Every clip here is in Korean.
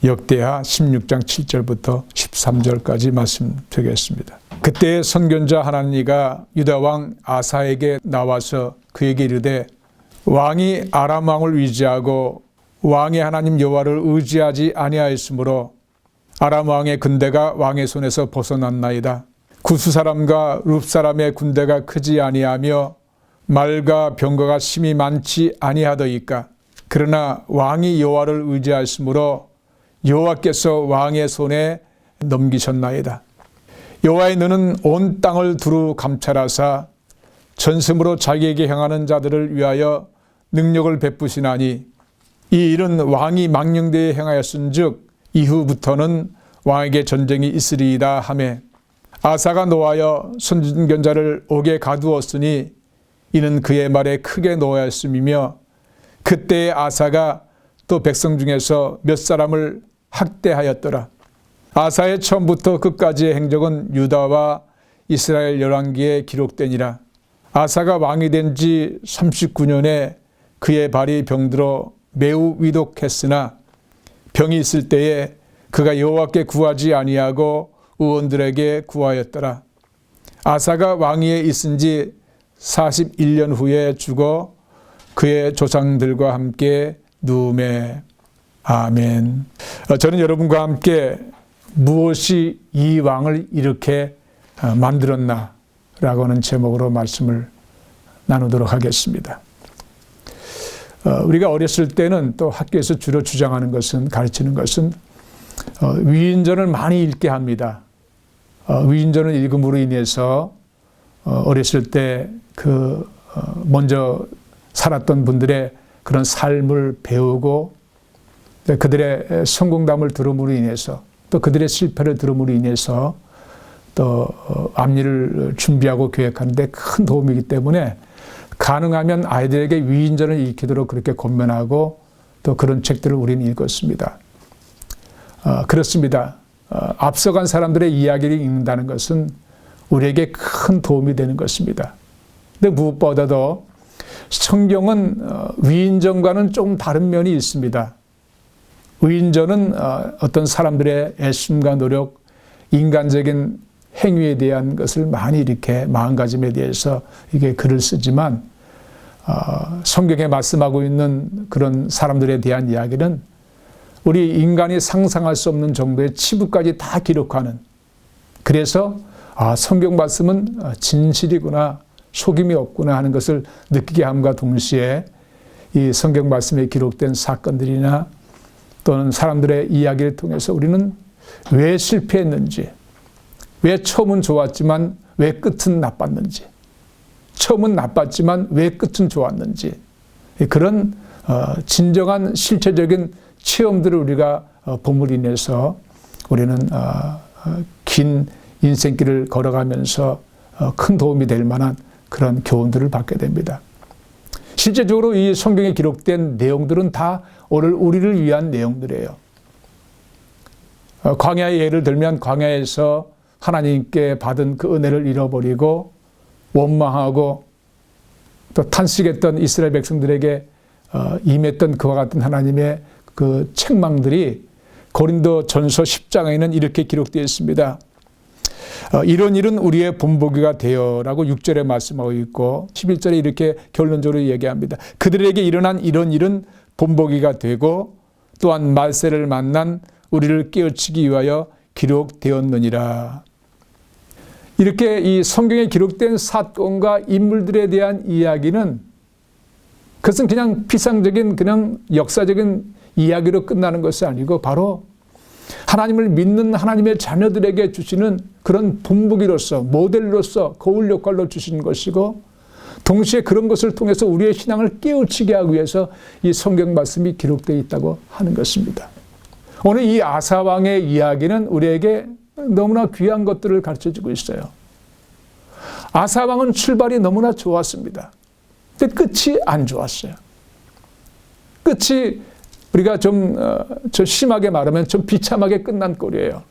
역대하 16장 7절부터 13절까지 말씀드리겠습니다. 그때 선견자 하나니가 유다 왕 아사에게 나와서 그에게 이르되 왕이 아람 왕을 위지하고 왕의 하나님 여호와를 의지하지 아니하였으므로 아람 왕의 군대가 왕의 손에서 벗어났나이다. 구스 사람과 룹 사람의 군대가 크지 아니하며 말과 병거가 심히 많지 아니하더이까. 그러나 왕이 여호와를 의지하였으므로 여호와께서 왕의 손에 넘기셨나이다. 여호와의 눈은 온 땅을 두루 감찰하사 전심으로 자기에게 향하는 자들을 위하여 능력을 베푸시나니 이 일은 왕이 망령되이 행하였은즉 이후부터는 왕에게 전쟁이 있으리이다 하매 아사가 노하여 선진견자를 옥에 가두었으니 이는 그의 말에 크게 노하였음이며 그때의 아사가 또 백성 중에서 몇 사람을 학대하였더라. 아사의 처음부터 끝까지의 행적은 유다와 이스라엘 열왕기에 기록되니라. 아사가 왕이 된 지 39년에 그의 발이 병들어 매우 위독했으나 병이 있을 때에 그가 여호와께 구하지 아니하고 의원들에게 구하였더라. 아사가 왕위에 있은 지 41년 후에 죽어 그의 조상들과 함께 누움에. 아멘. 저는 여러분과 함께 무엇이 이 왕을 이렇게 만들었나 라고 하는 제목으로 말씀을 나누도록 하겠습니다. 우리가 어렸을 때는 또 학교에서 주로 주장하는 것은, 가르치는 것은 위인전을 많이 읽게 합니다. 위인전을 읽음으로 인해서 어렸을 때 먼저 살았던 분들의 그런 삶을 배우고 그들의 성공담을 들음으로 인해서 또 그들의 실패를 들음으로 인해서 또 앞일을 준비하고 계획하는 데 큰 도움이기 때문에 가능하면 아이들에게 위인전을 읽히도록 그렇게 권면하고 또 그런 책들을 우리는 읽었습니다. 그렇습니다. 앞서간 사람들의 이야기를 읽는다는 것은 우리에게 큰 도움이 되는 것입니다. 근데 무엇보다도 성경은 위인전과는 좀 다른 면이 있습니다. 위인전은 어떤 사람들의 애씀과 노력, 인간적인 행위에 대한 것을 많이 이렇게 마음가짐에 대해서 이게 글을 쓰지만 성경에 말씀하고 있는 그런 사람들에 대한 이야기는 우리 인간이 상상할 수 없는 정도의 치부까지 다 기록하는, 그래서 성경 말씀은 진실이구나, 속임이 없구나 하는 것을 느끼게 함과 동시에 이 성경 말씀에 기록된 사건들이나 또는 사람들의 이야기를 통해서 우리는 왜 실패했는지, 왜 처음은 좋았지만 왜 끝은 나빴는지, 처음은 나빴지만 왜 끝은 좋았는지, 그런 진정한 실체적인 체험들을 우리가 봄으로 인해서 우리는 긴 인생길을 걸어가면서 큰 도움이 될 만한 그런 교훈들을 받게 됩니다. 실제적으로 이 성경에 기록된 내용들은 다 오늘 우리를 위한 내용들이에요. 광야의 예를 들면 광야에서 하나님께 받은 그 은혜를 잃어버리고 원망하고 또 탄식했던 이스라엘 백성들에게 임했던 그와 같은 하나님의 그 책망들이 고린도 전서 10장에는 이렇게 기록되어 있습니다. 이런 일은 우리의 본보기가 되어라고 6절에 말씀하고 있고 11절에 이렇게 결론적으로 얘기합니다. 그들에게 일어난 이런 일은 본보기가 되고 또한 말세를 만난 우리를 깨우치기 위하여 기록되었느니라. 이렇게 이 성경에 기록된 사건과 인물들에 대한 이야기는 그것은 그냥 피상적인 그냥 역사적인 이야기로 끝나는 것이 아니고 바로 하나님을 믿는 하나님의 자녀들에게 주시는 그런 본보기로서 모델로서 거울 역할로 주시는 것이고 동시에 그런 것을 통해서 우리의 신앙을 깨우치게 하기 위해서 이 성경 말씀이 기록되어 있다고 하는 것입니다. 오늘 이 아사 왕의 이야기는 우리에게 너무나 귀한 것들을 가르쳐주고 있어요. 아사 왕은 출발이 너무나 좋았습니다. 근데 끝이 안 좋았어요. 끝이 우리가 좀 심하게 말하면 좀 비참하게 끝난 꼴이에요.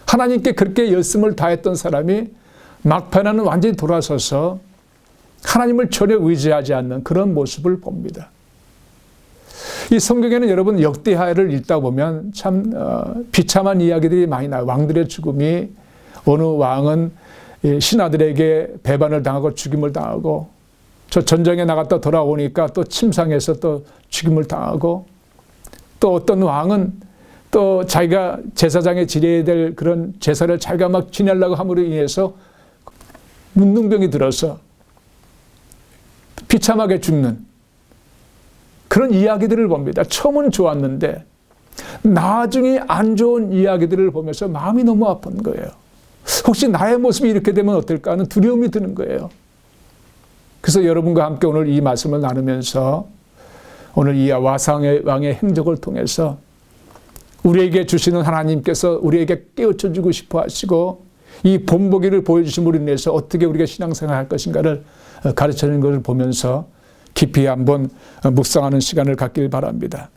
하나님께 그렇게 열심을 다했던 사람이 막판에는 완전히 돌아서서 하나님을 전혀 의지하지 않는 그런 모습을 봅니다. 이 성경에는 여러분 역대하를 읽다 보면 참 비참한 이야기들이 많이 나와요. 왕들의 죽음이, 어느 왕은 신하들에게 배반을 당하고 죽임을 당하고, 저 전쟁에 나갔다 돌아오니까 또 침상에서 또 죽임을 당하고, 또 어떤 왕은 또 자기가 제사장에 지내야 될 그런 제사를 자기가 막 지내려고 함으로 인해서 문둥병이 들어서 비참하게 죽는 그런 이야기들을 봅니다. 처음은 좋았는데 나중에 안 좋은 이야기들을 보면서 마음이 너무 아픈 거예요. 혹시 나의 모습이 이렇게 되면 어떨까 하는 두려움이 드는 거예요. 그래서 여러분과 함께 오늘 이 말씀을 나누면서 오늘 이 와상의 왕의 행적을 통해서 우리에게 주시는 하나님께서 우리에게 깨우쳐 주고 싶어 하시고 이 본보기를 보여주심으로 인해서 어떻게 우리가 신앙생활 할 것인가를 가르치는 것을 보면서 깊이 한번 묵상하는 시간을 갖길 바랍니다.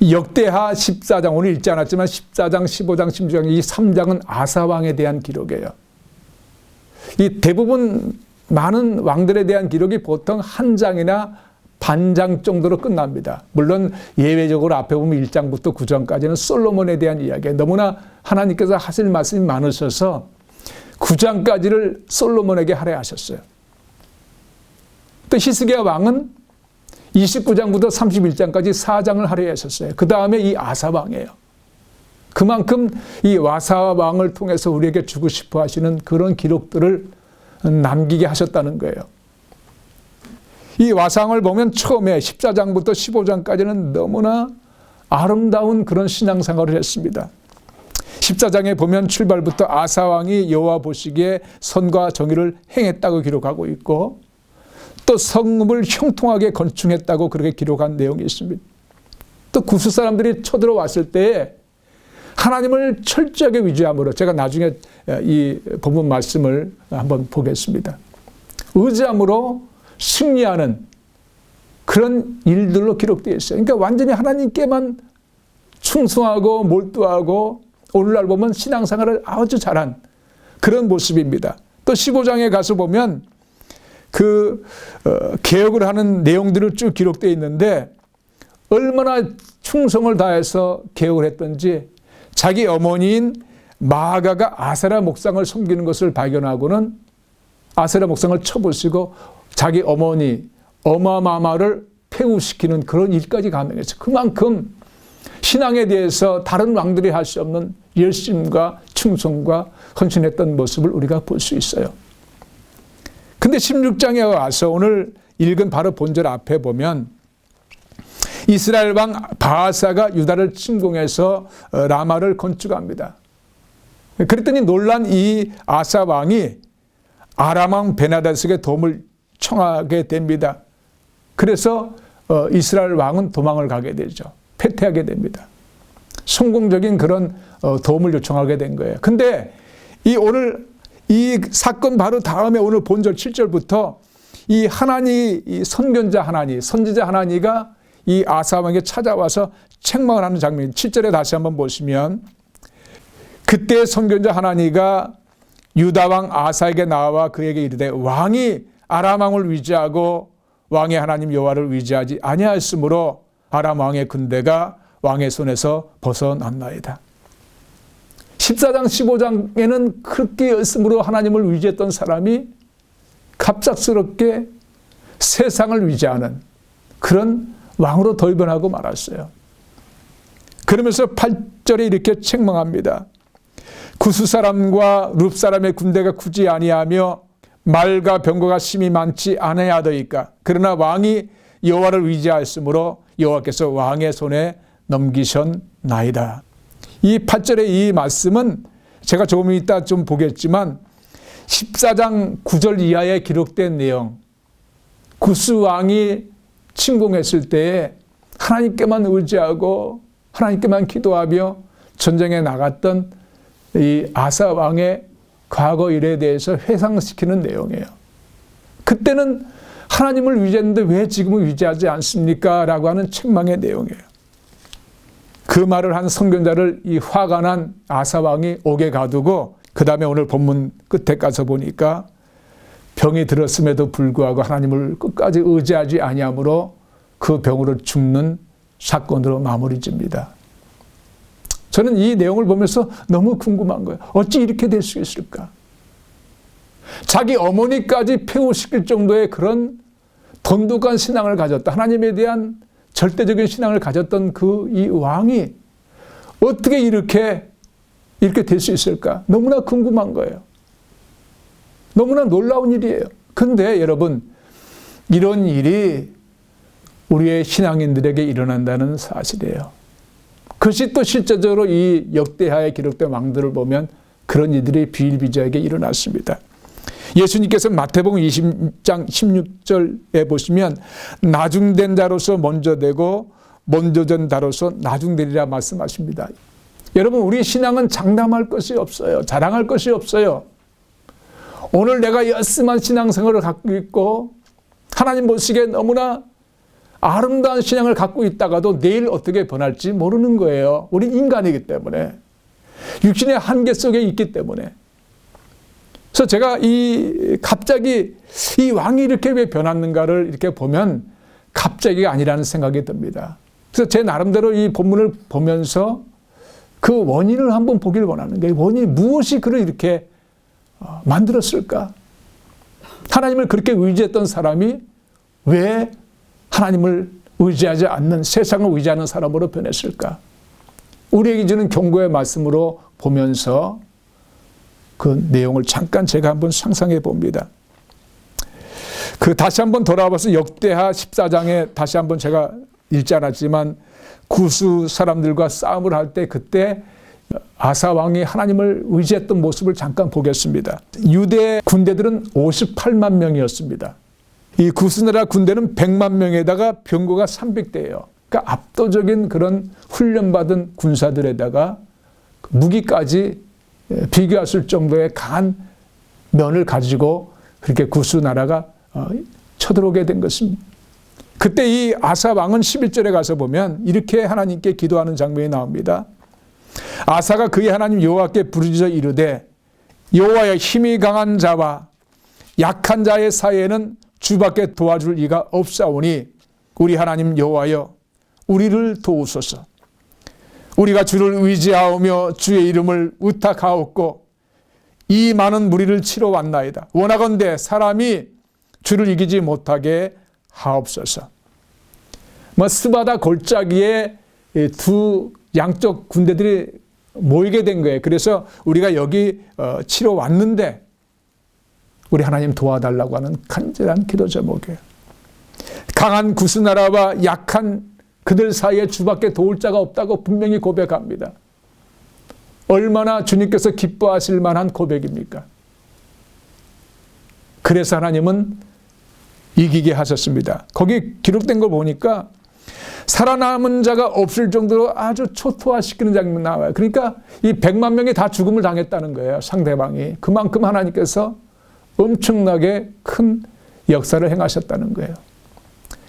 역대하 14장, 오늘 읽지 않았지만 14장, 15장, 16장 이 3장은 아사왕에 대한 기록이에요. 이 대부분 많은 왕들에 대한 기록이 보통 한 장이나 반장 정도로 끝납니다. 물론 예외적으로 앞에 보면 1장부터 9장까지는 솔로몬에 대한 이야기예요. 너무나 하나님께서 하실 말씀이 많으셔서 9장까지를 솔로몬에게 할애하셨어요. 또 히스기야 왕은 29장부터 31장까지 4장을 할애하셨어요. 그 다음에 이 아사 왕이에요. 그만큼 이 와사 왕을 통해서 우리에게 주고 싶어 하시는 그런 기록들을 남기게 하셨다는 거예요. 이 와상을 보면 처음에 14장부터 15장까지는 너무나 아름다운 그런 신앙생활을 했습니다. 14장에 보면 출발부터 아사 왕이 여호와 보시기에 선과 정의를 행했다고 기록하고 있고, 또 성읍을 형통하게 건축했다고 그렇게 기록한 내용이 있습니다. 또 구스 사람들이 쳐들어왔을 때에 하나님을 철저하게 위주함으로, 제가 나중에 이 본문 말씀을 한번 보겠습니다. 의지함으로 승리하는 그런 일들로 기록되어 있어요. 그러니까 완전히 하나님께만 충성하고 몰두하고 오늘날 보면 신앙생활을 아주 잘한 그런 모습입니다. 또 15장에 가서 보면 개혁을 하는 내용들을 쭉 기록되어 있는데 얼마나 충성을 다해서 개혁을 했던지, 자기 어머니인 마아가가 아세라 목상을 섬기는 것을 발견하고는 아세라 목상을 쳐부수고 자기 어머니 어마마마를 폐후시키는 그런 일까지 감행했어요. 그만큼 신앙에 대해서 다른 왕들이 할 수 없는 열심과 충성과 헌신했던 모습을 우리가 볼 수 있어요. 근데 16장에 와서 오늘 읽은 바로 본절 앞에 보면 이스라엘 왕 바아사가 유다를 침공해서 라마를 건축합니다. 그랬더니 놀란 이 아사 왕이 아람 왕 베나다스에게 도움을 청하게 됩니다. 그래서 이스라엘 왕은 도망을 가게 되죠. 패퇴하게 됩니다. 성공적인 그런 도움을 요청하게 된 거예요. 근데 오늘 이 사건 바로 다음에 오늘 본절 7절부터 이 선견자 하나니, 선지자 하나니가 이 아사 왕에게 찾아와서 책망을 하는 장면, 7절에 다시 한번 보시면, 그때 선견자 하나니가 유다 왕 아사에게 나와 그에게 이르되 왕이 아람 왕을 위지하고 왕의 하나님 여호와를 위지하지 아니하였으므로 아람 왕의 군대가 왕의 손에서 벗어났나이다. 14장 15장에는 그렇게 열심으로 하나님을 위지했던 사람이 갑작스럽게 세상을 위지하는 그런 왕으로 돌변하고 말았어요. 그러면서 8절에 이렇게 책망합니다. 구스 사람과 룹 사람의 군대가 굳이 아니하며 말과 병거가 심히 많지 아니하더이까. 그러나 왕이 여호와를 위지하였으므로 여호와께서 왕의 손에 넘기셨나이다. 이 8절의 이 말씀은 제가 조금 이따 좀 보겠지만 14장 9절 이하에 기록된 내용, 구스 왕이 침공했을 때에 하나님께만 의지하고 하나님께만 기도하며 전쟁에 나갔던 이 아사 왕의 과거 일에 대해서 회상시키는 내용이에요. 그때는 하나님을 위지했는데 왜 지금은 위지하지 않습니까? 라고 하는 책망의 내용이에요. 그 말을 한 선견자를 이 화가 난 아사 왕이 옥에 가두고, 그 다음에 오늘 본문 끝에 가서 보니까 병이 들었음에도 불구하고 하나님을 끝까지 의지하지 아니하므로 그 병으로 죽는 사건으로 마무리 집니다. 저는 이 내용을 보면서 너무 궁금한 거예요. 어찌 이렇게 될 수 있을까? 자기 어머니까지 폐후시킬 정도의 그런 돈독한 신앙을 가졌다. 하나님에 대한 절대적인 신앙을 가졌던 그 이 왕이 어떻게 이렇게 될 수 있을까? 너무나 궁금한 거예요. 너무나 놀라운 일이에요. 근데 여러분, 이런 일이 우리의 신앙인들에게 일어난다는 사실이에요. 그것이 또 실제적으로 이 역대하에 기록된 왕들을 보면 그런 일들이 비일비재하게 일어났습니다. 예수님께서 마태복음 20장 16절에 보시면 나중된 자로서 먼저 되고 먼저 된 자로서 나중되리라 말씀하십니다. 여러분, 우리 신앙은 장담할 것이 없어요. 자랑할 것이 없어요. 오늘 내가 열심한 신앙생활을 갖고 있고 하나님 보시기에 너무나 아름다운 신앙을 갖고 있다가도 내일 어떻게 변할지 모르는 거예요. 우리 인간이기 때문에. 육신의 한계 속에 있기 때문에. 그래서 제가 갑자기 이 왕이 이렇게 왜 변했는가를 이렇게 보면 갑자기가 아니라는 생각이 듭니다. 그래서 제 나름대로 이 본문을 보면서 그 원인을 한번 보길 원하는 거예요. 원인이 무엇이 그를 이렇게 만들었을까? 하나님을 그렇게 의지했던 사람이 왜 하나님을 의지하지 않는, 세상을 의지하는 사람으로 변했을까? 우리에게 주는 경고의 말씀으로 보면서 그 내용을 잠깐 제가 한번 상상해 봅니다. 다시 한번 돌아와서 역대하 14장에 다시 한번 제가 읽지 않았지만 구스 사람들과 싸움을 할 때 그때 아사 왕이 하나님을 의지했던 모습을 잠깐 보겠습니다. 유대 군대들은 58만 명이었습니다. 이 구스 나라 군대는 100만 명에다가 병거가 300대예요. 그러니까 압도적인 그런 훈련받은 군사들에다가 무기까지 비교했을 정도의 강한 면을 가지고 그렇게 구스 나라가 쳐들어오게 된 것입니다. 그때 이 아사 왕은 11절에 가서 보면 이렇게 하나님께 기도하는 장면이 나옵니다. 아사가 그의 하나님 여호와께 부르짖어 이르되 여호와여, 힘이 강한 자와 약한 자의 사이에는 주밖에 도와줄 이가 없사오니 우리 하나님 여호와여, 우리를 도우소서. 우리가 주를 의지하오며 주의 이름을 의탁하옵고 이 많은 무리를 치러 왔나이다. 원하건대 사람이 주를 이기지 못하게 하옵소서. 스바다 골짜기에 두 양쪽 군대들이 모이게 된 거예요. 그래서 우리가 여기 치러 왔는데 우리 하나님 도와달라고 하는 간절한 기도 제목이에요. 강한 구스 나라와 약한 그들 사이에 주밖에 도울 자가 없다고 분명히 고백합니다. 얼마나 주님께서 기뻐하실 만한 고백입니까? 그래서 하나님은 이기게 하셨습니다. 거기 기록된 걸 보니까 살아남은 자가 없을 정도로 아주 초토화시키는 장면 나와요. 그러니까 이 100만 명이 다 죽음을 당했다는 거예요. 상대방이. 그만큼 하나님께서 엄청나게 큰 역사를 행하셨다는 거예요.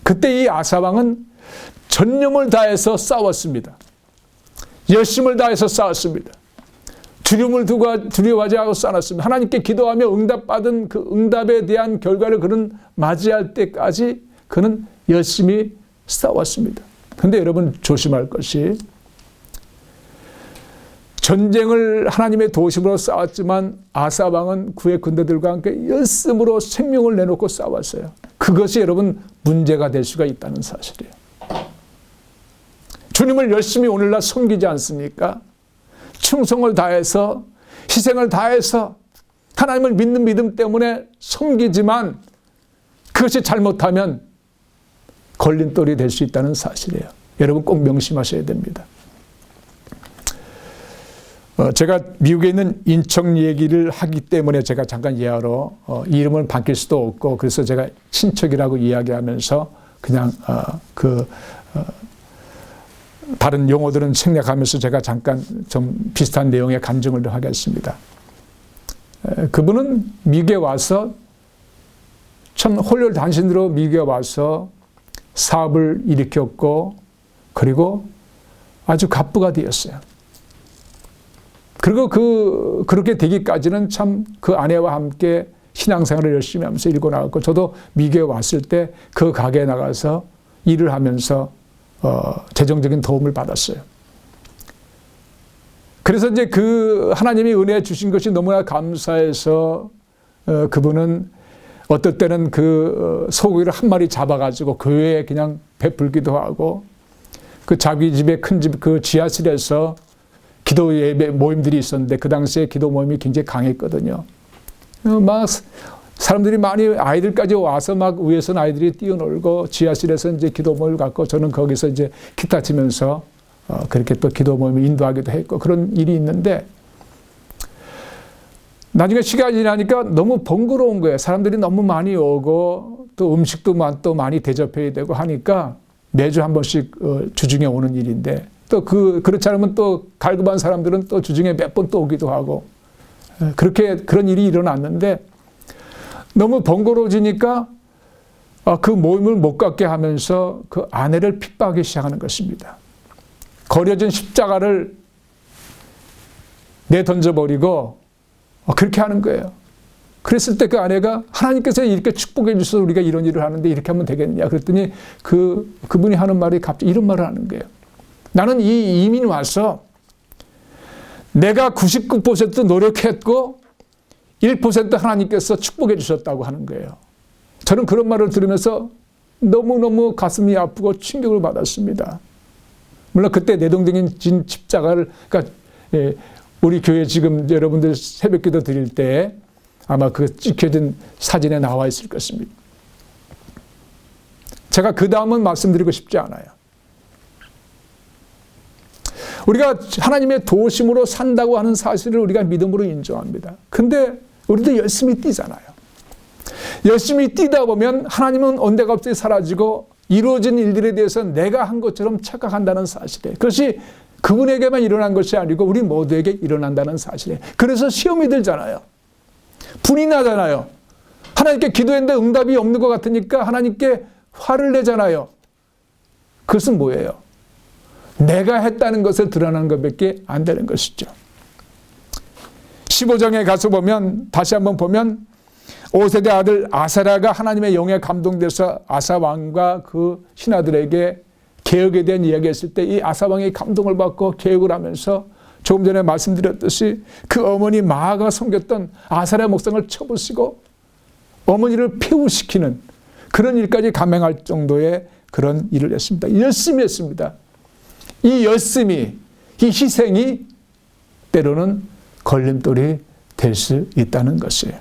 그때 이 아사왕은 전념을 다해서 싸웠습니다. 열심을 다해서 싸웠습니다. 두려움을 두려워하지 않고 싸웠습니다. 하나님께 기도하며 응답받은 그 응답에 대한 결과를 그는 맞이할 때까지 그는 열심히 싸웠습니다. 그런데 여러분 조심할 것이, 전쟁을 하나님의 도심으로 싸웠지만 아사 왕은 그의 군대들과 함께 열심으로 생명을 내놓고 싸웠어요. 그것이 여러분 문제가 될 수가 있다는 사실이에요. 주님을 열심히 오늘날 섬기지 않습니까? 충성을 다해서, 희생을 다해서 하나님을 믿는 믿음 때문에 섬기지만 그것이 잘못하면 걸림돌이 될 수 있다는 사실이에요. 여러분 꼭 명심하셔야 됩니다. 제가 미국에 있는 인척 얘기를 하기 때문에 제가 잠깐 예하러 이름을 바뀔 수도 없고, 그래서 제가 친척이라고 이야기하면서 그냥 다른 용어들은 생략하면서 제가 잠깐 좀 비슷한 내용의 간증을 하겠습니다. 그분은 미국에 와서 참 홀렬단신으로 미국에 와서 사업을 일으켰고, 그리고 아주 갑부가 되었어요. 그리고 그렇게 되기까지는 참 그 아내와 함께 신앙생활을 열심히 하면서 일고 나갔고, 저도 미국에 왔을 때 그 가게에 나가서 일을 하면서 재정적인 도움을 받았어요. 그래서 이제 그 하나님이 은혜 주신 것이 너무나 감사해서 그분은 어떨 때는 그 소고기를 한 마리 잡아가지고 교회에 그냥 베풀기도 하고 그 자기 집에 큰 집 그 지하실에서 기도 예배 모임들이 있었는데 그 당시에 기도 모임이 굉장히 강했거든요. 막 사람들이 많이 아이들까지 와서 막 위에서는 아이들이 뛰어놀고 지하실에서 이제 기도 모임을 갖고 저는 거기서 이제 기타 치면서 그렇게 또 기도 모임을 인도하기도 했고 그런 일이 있는데 나중에 시간이 지나니까 너무 번거로운 거예요. 사람들이 너무 많이 오고 또 음식도 또 많이 대접해야 되고 하니까 매주 한 번씩 주중에 오는 일인데 또 그렇지 않으면 또 갈급한 사람들은 또 주중에 몇 번 또 오기도 하고 그런 일이 일어났는데 너무 번거로워지니까 그 모임을 못 갖게 하면서 그 아내를 핍박하기 시작하는 것입니다. 거려진 십자가를 내던져버리고 그렇게 하는 거예요. 그랬을 때 그 아내가 하나님께서 이렇게 축복해 주셔서 우리가 이런 일을 하는데 이렇게 하면 되겠냐 그랬더니 그분이 하는 말이 갑자기 이런 말을 하는 거예요. 나는 이 이민 와서 내가 99% 노력했고 1% 하나님께서 축복해 주셨다고 하는 거예요. 저는 그런 말을 들으면서 너무너무 가슴이 아프고 충격을 받았습니다. 물론 그때 내동적인 십자가를 그러니까 우리 교회 지금 여러분들 새벽기도 드릴 때 아마 그 찍혀진 사진에 나와 있을 것입니다. 제가 그 다음은 말씀드리고 싶지 않아요. 우리가 하나님의 도우심으로 산다고 하는 사실을 우리가 믿음으로 인정합니다. 근데 우리도 열심히 뛰잖아요. 열심히 뛰다 보면 하나님은 언제가 없이 사라지고 이루어진 일들에 대해서 내가 한 것처럼 착각한다는 사실에 그것이 그분에게만 일어난 것이 아니고 우리 모두에게 일어난다는 사실에 그래서 시험이 들잖아요. 분이 나잖아요. 하나님께 기도했는데 응답이 없는 것 같으니까 하나님께 화를 내잖아요. 그것은 뭐예요? 내가 했다는 것을 드러나는 것밖에 안 되는 것이죠. 15장에 가서 보면 다시 한번 보면 5세대 아들 아사랴가 하나님의 영에 감동돼서 아사 왕과 그 신하들에게 개혁에 대한 이야기했을 때 이 아사 왕이 감동을 받고 개혁을 하면서 조금 전에 말씀드렸듯이 그 어머니 마아가 섬겼던 아사랴 목상을 쳐부시고 어머니를 폐후시키는 그런 일까지 감행할 정도의 그런 일을 했습니다. 열심히 했습니다. 이 열심이, 이 희생이 때로는 걸림돌이 될 수 있다는 것이에요.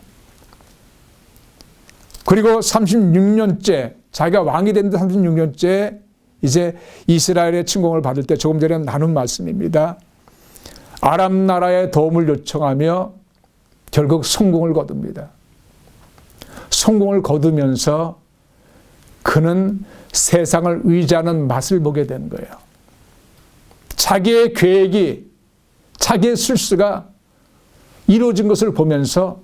그리고 36년째, 자기가 왕이 됐는데 36년째 이제 이스라엘의 침공을 받을 때 조금 전에 나눈 말씀입니다. 아람 나라의 도움을 요청하며 결국 성공을 거둡니다. 성공을 거두면서 그는 세상을 의지하는 맛을 보게 된 거예요. 자기의 계획이, 자기의 술수가 이루어진 것을 보면서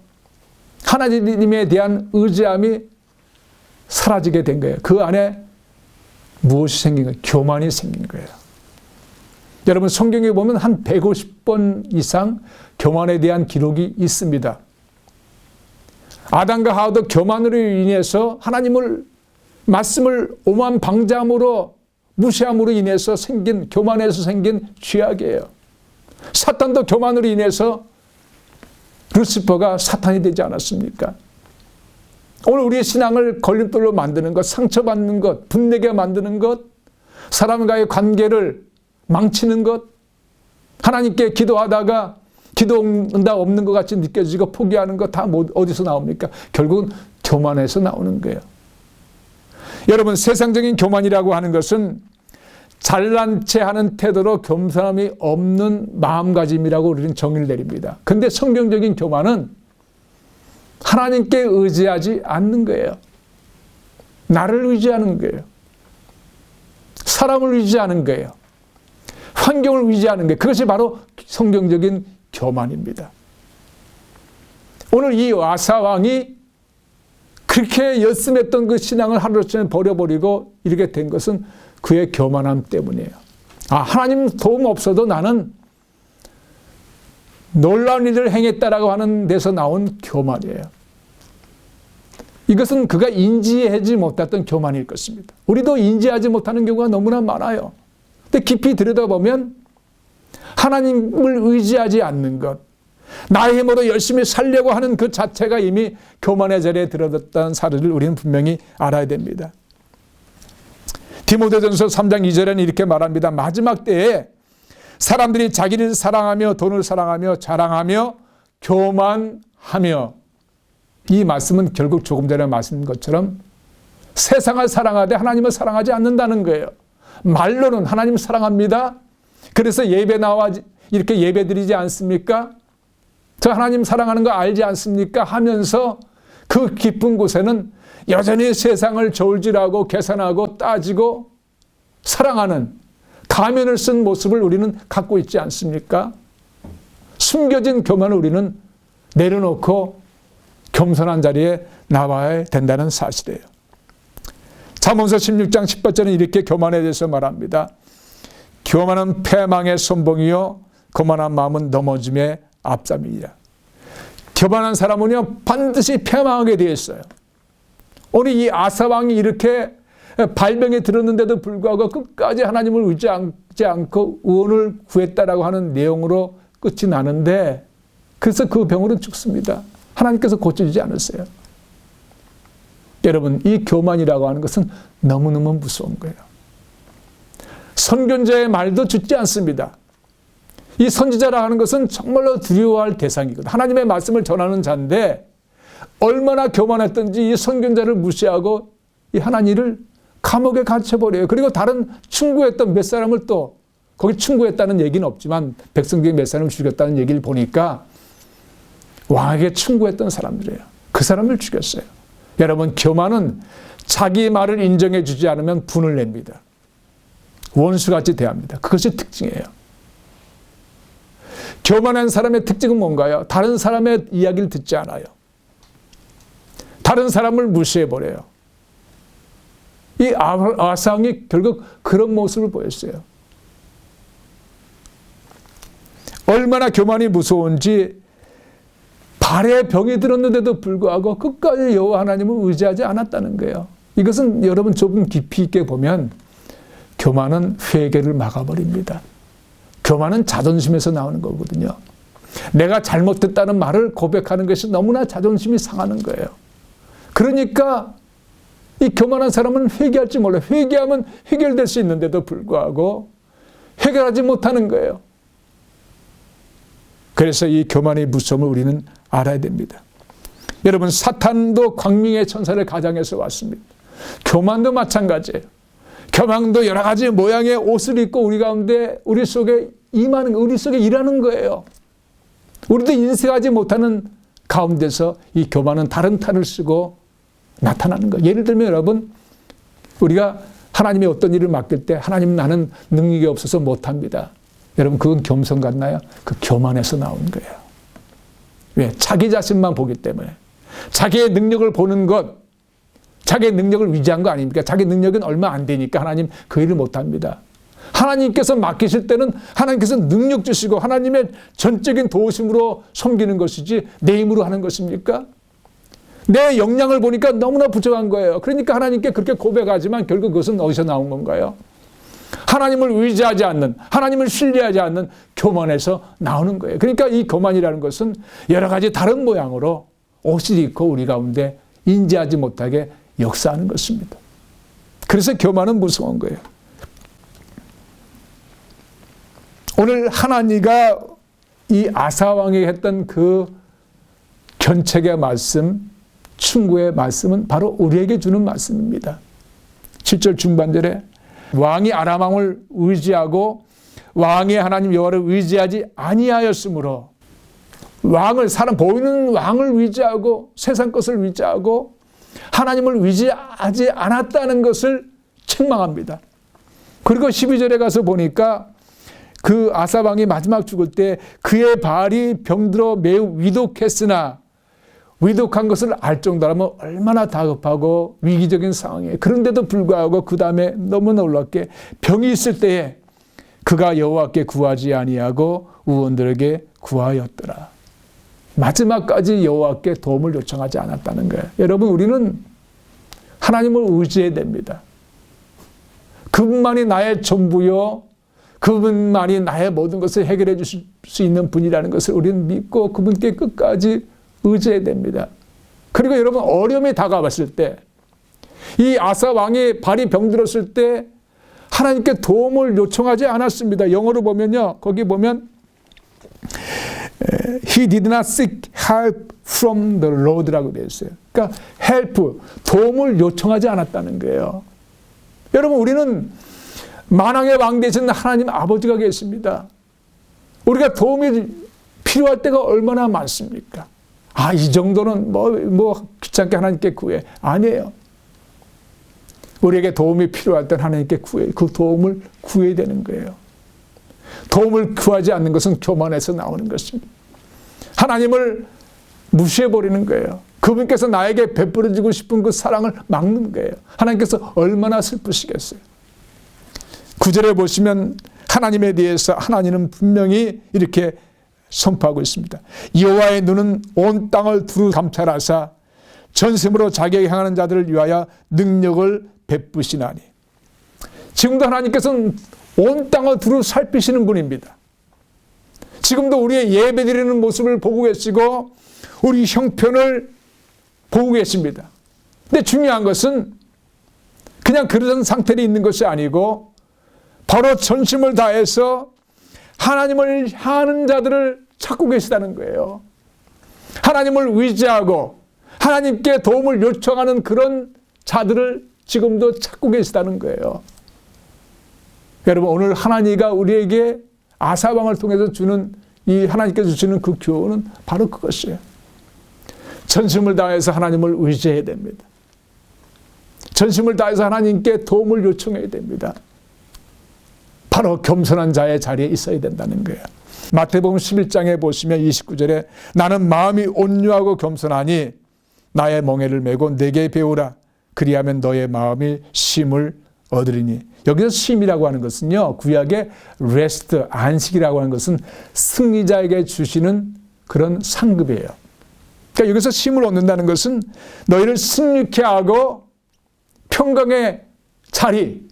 하나님에 대한 의지함이 사라지게 된 거예요. 그 안에 무엇이 생긴 거예요? 교만이 생긴 거예요. 여러분 성경에 보면 한 150번 이상 교만에 대한 기록이 있습니다. 아담과 하와도 교만으로 인해서 하나님을 말씀을 오만 방자함으로 무시함으로 인해서 생긴 교만에서 생긴 죄악이에요. 사탄도 교만으로 인해서 루시퍼가 사탄이 되지 않았습니까? 오늘 우리의 신앙을 걸림돌로 만드는 것, 상처받는 것, 분내게 만드는 것, 사람과의 관계를 망치는 것, 하나님께 기도하다가 기도 응답 없는 것 같이 느껴지고 포기하는 것 다 어디서 나옵니까? 결국은 교만에서 나오는 거예요. 여러분 세상적인 교만이라고 하는 것은 잘난 체 하는 태도로 겸손함이 없는 마음가짐이라고 우리는 정의를 내립니다. 근데 성경적인 교만은 하나님께 의지하지 않는 거예요. 나를 의지하는 거예요. 사람을 의지하는 거예요. 환경을 의지하는 거예요. 그것이 바로 성경적인 교만입니다. 오늘 이 아사 왕이 그렇게 열심했던 그 신앙을 하루아침에 버려버리고 이렇게 된 것은 그의 교만함 때문이에요. 하나님 도움 없어도 나는 놀라운 일을 행했다라고 하는 데서 나온 교만이에요. 이것은 그가 인지하지 못했던 교만일 것입니다. 우리도 인지하지 못하는 경우가 너무나 많아요. 근데 깊이 들여다보면 하나님을 의지하지 않는 것, 나의 힘으로 열심히 살려고 하는 그 자체가 이미 교만의 자리에 들어섰다는 사실을 우리는 분명히 알아야 됩니다. 디모데전서 3장 2절에는 이렇게 말합니다. 마지막 때에 사람들이 자기를 사랑하며 돈을 사랑하며 자랑하며 교만하며, 이 말씀은 결국 조금 전에 말씀드린 것처럼 세상을 사랑하되 하나님을 사랑하지 않는다는 거예요. 말로는 하나님 사랑합니다. 그래서 예배 나와 이렇게 예배 드리지 않습니까? 저 하나님 사랑하는 거 알지 않습니까? 하면서 그 깊은 곳에는 여전히 세상을 저울질하고 계산하고 따지고 사랑하는 가면을 쓴 모습을 우리는 갖고 있지 않습니까? 숨겨진 교만을 우리는 내려놓고 겸손한 자리에 나와야 된다는 사실이에요. 잠언서 16장 18절은 이렇게 교만에 대해서 말합니다. 교만은 패망의 선봉이요 거만한 마음은 넘어짐의 앞잠이라. 교만한 사람은요 반드시 패망하게 되어 있어요. 오늘 이 아사 왕이 이렇게 발병에 들었는데도 불구하고 끝까지 하나님을 의지하지 않고 의원을 구했다라고 하는 내용으로 끝이 나는데, 그래서 그 병으로는 죽습니다. 하나님께서 고쳐주지 않았어요. 여러분, 이 교만이라고 하는 것은 너무너무 무서운 거예요. 선견자의 말도 듣지 않습니다. 이 선지자라 하는 것은 정말로 두려워할 대상이거든요. 하나님의 말씀을 전하는 자인데 얼마나 교만했던지 이 선견자를 무시하고 이 하나님을 감옥에 갇혀버려요. 그리고 다른 충고했던 몇 사람을 또, 거기 충고했다는 얘기는 없지만 백성 중에 몇 사람을 죽였다는 얘기를 보니까 왕에게 충고했던 사람들이에요. 그 사람을 죽였어요. 여러분, 교만은 자기 말을 인정해 주지 않으면 분을 냅니다. 원수같이 대합니다. 그것이 특징이에요. 교만한 사람의 특징은 뭔가요? 다른 사람의 이야기를 듣지 않아요. 다른 사람을 무시해버려요. 이 아상이 결국 그런 모습을 보였어요. 얼마나 교만이 무서운지 발에 병이 들었는데도 불구하고 끝까지 여호와 하나님을 의지하지 않았다는 거예요. 이것은 여러분 조금 깊이 있게 보면 교만은 회개를 막아버립니다. 교만은 자존심에서 나오는 거거든요. 내가 잘못했다는 말을 고백하는 것이 너무나 자존심이 상하는 거예요. 그러니까 이 교만한 사람은 회개할지 몰라요. 회개하면 해결될 수 있는데도 불구하고 해결하지 못하는 거예요. 그래서 이 교만의 무서움을 우리는 알아야 됩니다. 여러분, 사탄도 광명의 천사를 가장해서 왔습니다. 교만도 마찬가지예요. 교만도 여러 가지 모양의 옷을 입고 우리 가운데, 우리 속에 임하는 거, 우리 속에 일하는 거예요. 우리도 인식하지 못하는 가운데서 이 교만은 다른 탈을 쓰고 나타나는 거예요. 예를 들면 여러분, 우리가 하나님의 어떤 일을 맡길 때 하나님 나는 능력이 없어서 못합니다. 여러분, 그건 겸손 같나요? 그 교만에서 나온 거예요. 왜? 자기 자신만 보기 때문에. 자기의 능력을 보는 것, 자기의 능력을 위지한 거 아닙니까? 자기 능력은 얼마 안 되니까 하나님 그 일을 못합니다. 하나님께서 맡기실 때는 하나님께서 능력 주시고 하나님의 전적인 도우심으로 섬기는 것이지 내 힘으로 하는 것입니까? 내 역량을 보니까 너무나 부족한 거예요. 그러니까 하나님께 그렇게 고백하지만 결국 그것은 어디서 나온 건가요? 하나님을 의지하지 않는, 하나님을 신뢰하지 않는 교만에서 나오는 거예요. 그러니까 이 교만이라는 것은 여러 가지 다른 모양으로 옷을 입고 우리 가운데 인지하지 못하게 역사하는 것입니다. 그래서 교만은 무서운 거예요. 오늘 하나님과 이 아사왕에게 했던 그 견책의 말씀, 충고의 말씀은 바로 우리에게 주는 말씀입니다. 7절 중반절에 왕이 아람 왕을 의지하고 왕의 하나님 여호와를 의지하지 아니하였으므로, 왕을, 사람 보이는 왕을 의지하고 세상 것을 의지하고 하나님을 의지하지 않았다는 것을 책망합니다. 그리고 12절에 가서 보니까 그 아사 왕이 마지막 죽을 때 그의 발이 병들어 매우 위독했으나, 위독한 것을 알 정도라면 얼마나 다급하고 위기적인 상황이에요. 그런데도 불구하고 그 다음에 너무 놀랍게 병이 있을 때에 그가 여호와께 구하지 아니하고 의원들에게 구하였더라. 마지막까지 여호와께 도움을 요청하지 않았다는 거예요. 여러분, 우리는 하나님을 의지해야 됩니다. 그분만이 나의 전부요, 그분만이 나의 모든 것을 해결해 주실 수 있는 분이라는 것을 우리는 믿고 그분께 끝까지 의지해야 됩니다. 그리고 여러분, 어려움이 다가왔을 때, 이 아사 왕이 발이 병들었을 때 하나님께 도움을 요청하지 않았습니다. 영어로 보면요, 거기 보면 He did not seek help from the Lord라고 되어 있어요. 그러니까 help, 도움을 요청하지 않았다는 거예요. 여러분, 우리는 만왕의 왕 되신 하나님 아버지가 계십니다. 우리가 도움이 필요할 때가 얼마나 많습니까? 이 정도는 뭐 귀찮게 하나님께 구해. 아니에요. 우리에게 도움이 필요할 때 하나님께 구해. 그 도움을 구해야 되는 거예요. 도움을 구하지 않는 것은 교만에서 나오는 것입니다. 하나님을 무시해버리는 거예요. 그분께서 나에게 베풀어주고 싶은 그 사랑을 막는 거예요. 하나님께서 얼마나 슬프시겠어요. 9절에 보시면 하나님에 대해서 하나님은 분명히 이렇게 선포하고 있습니다. 여호와의 눈은 온 땅을 두루 감찰하사 전심으로 자기에게 향하는 자들을 위하여 능력을 베푸시나니. 지금도 하나님께서는 온 땅을 두루 살피시는 분입니다. 지금도 우리의 예배드리는 모습을 보고 계시고 우리 형편을 보고 계십니다. 근데 중요한 것은 그냥 그런 상태로 있는 것이 아니고 바로 전심을 다해서 하나님을 향하는 자들을 찾고 계시다는 거예요. 하나님을 의지하고 하나님께 도움을 요청하는 그런 자들을 지금도 찾고 계시다는 거예요. 여러분, 오늘 하나님과 우리에게 아사왕을 통해서 주는 이 하나님께서 주시는 그 교훈은 바로 그것이에요. 전심을 다해서 하나님을 의지해야 됩니다. 전심을 다해서 하나님께 도움을 요청해야 됩니다. 바로 겸손한 자의 자리에 있어야 된다는 거예요. 마태복음 11장에 보시면 29절에 나는 마음이 온유하고 겸손하니 나의 멍에를 메고 내게 배우라. 그리하면 너의 마음이 쉼을 얻으리니. 여기서 쉼이라고 하는 것은요, 구약의 레스트, 안식이라고 하는 것은 승리자에게 주시는 그런 상급이에요. 그러니까 여기서 쉼을 얻는다는 것은 너희를 승리케 하고 평강의 자리,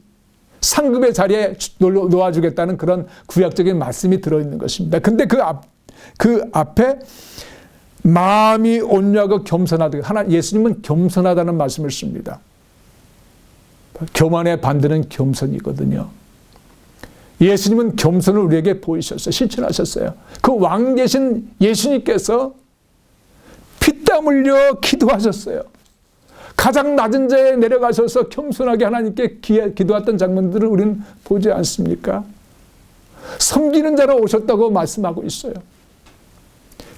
상급의 자리에 놓아주겠다는 그런 구약적인 말씀이 들어있는 것입니다. 근데 그 앞에 마음이 온유하고 겸손하다. 예수님은 겸손하다는 말씀을 씁니다. 교만의 반대는 겸손이거든요. 예수님은 겸손을 우리에게 보이셨어요. 실천하셨어요. 그 왕 되신 예수님께서 피땀 흘려 기도하셨어요. 가장 낮은 자에 내려가셔서 겸손하게 하나님께 기도했던 장면들을 우리는 보지 않습니까? 섬기는 자로 오셨다고 말씀하고 있어요.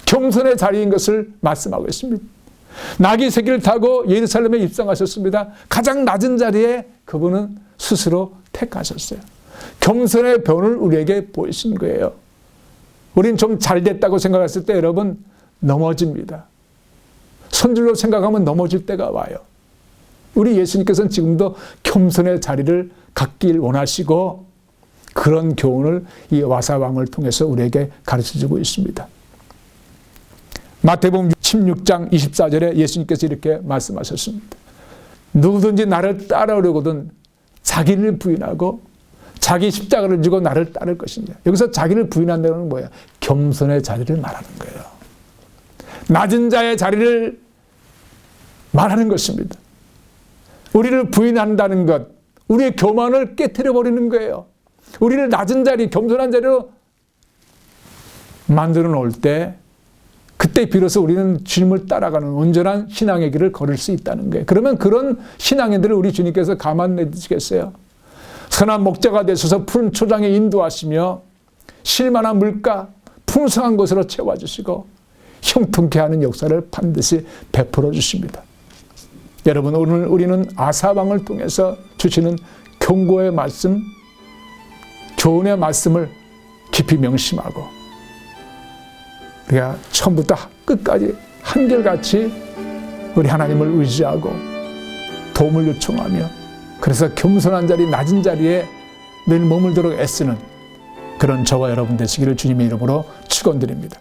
겸손의 자리인 것을 말씀하고 있습니다. 나귀 새끼를 타고 예루살렘에 입성하셨습니다. 가장 낮은 자리에 그분은 스스로 택하셨어요. 겸손의 변을 우리에게 보이신 거예요. 우리는 좀 잘됐다고 생각했을 때 여러분 넘어집니다. 손질로 생각하면 넘어질 때가 와요. 우리 예수님께서는 지금도 겸손의 자리를 갖길 원하시고 그런 교훈을 이 와사왕을 통해서 우리에게 가르쳐주고 있습니다. 마태복음 16장 24절에 예수님께서 이렇게 말씀하셨습니다. 누구든지 나를 따르려거든 자기를 부인하고 자기 십자가를 지고 나를 따를 것이냐. 여기서 자기를 부인한다는 건 뭐예요? 겸손의 자리를 말하는 거예요. 낮은 자의 자리를 말하는 것입니다. 우리를 부인한다는 것, 우리의 교만을 깨트려 버리는 거예요. 우리를 낮은 자리, 겸손한 자리로 만들어 놓을 때 그때 비로소 우리는 주님을 따라가는 온전한 신앙의 길을 걸을 수 있다는 거예요. 그러면 그런 신앙인들을 우리 주님께서 가만 내두시겠어요? 선한 목자가 되셔서 푸른 초장에 인도하시며 쉴만한 물가, 풍성한 것으로 채워주시고 형통케 하는 역사를 반드시 베풀어 주십니다. 여러분, 오늘 우리는 아사왕을 통해서 주시는 경고의 말씀, 교훈의 말씀을 깊이 명심하고 우리가 처음부터 끝까지 한결같이 우리 하나님을 의지하고 도움을 요청하며 그래서 겸손한 자리, 낮은 자리에 늘 머물도록 애쓰는 그런 저와 여러분 되시기를 주님의 이름으로 축원드립니다.